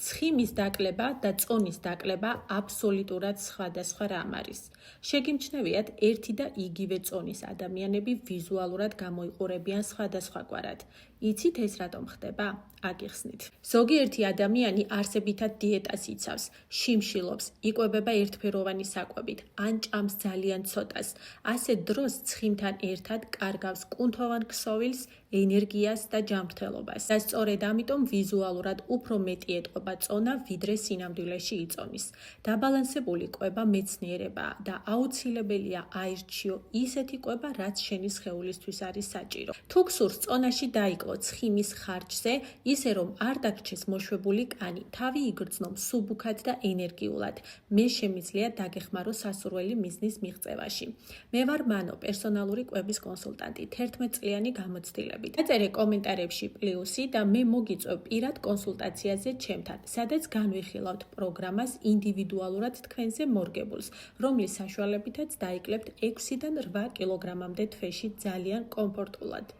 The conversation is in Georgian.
ცხიმის დაკლება და წონის დაკლება აბსოლუტურად სხვადასხვა რამ არის. შეგიმჩნევიათ, ერთი და იგივე წონის ადამიანები ვიზუალურად გამოიყურებიან სხვადასხვაგვარად. იცით ეს რატომ ხდება? აგიხსნით. ზოგიერთი ადამიანი არსებითად დიეტას იცავს, შიმშილობს, იკვებება ერთფეროვანი საკვებით, ან ჭამს ძალიან ცოტას. ასე დროს ცხიმთან ერთად კარგავს კუნთოვან ქსოვილს, ენერგიას და ჯანმრთელობას. და სწორედ ამიტომ ვიზუალურად უფრო მეტი ეტყობა წონა, ვიდრე სინამდვილეში იწონის. დაბალანსებული კვება მეცნიერებაა და აუცილებელია აირჩიო ისეთი კვება, რაც შენი სხეულისთვის არის საჭირო. თუ გსურს წონაში დაიკლო ცხიმის ხარჯზე, ისე რომ არ დაგრჩეს მოშვებული კანი, თავი იგრძნო მსუბუქად და ენერგიულად. მე შემიძლია დაგეხმარო სასურველი მიზნის მიღწევაში. მე ვარ მანო, პერსონალური კვების კონსულტანტი, 11 წლიანი გამოცდილებით. დაწერე კომენტარებში პლუსი და მე მოგიწევ პირად კონსულტაციაზე ჩემთან, სადაც განვიხილავთ პროგრამას ინდივიდუალურად თქვენზე მორგებულს, რომლის საშუალებითაც დაიკლებთ 6-დან 8 კილოგრამამდე თვეში ძალიან კომფორტულად.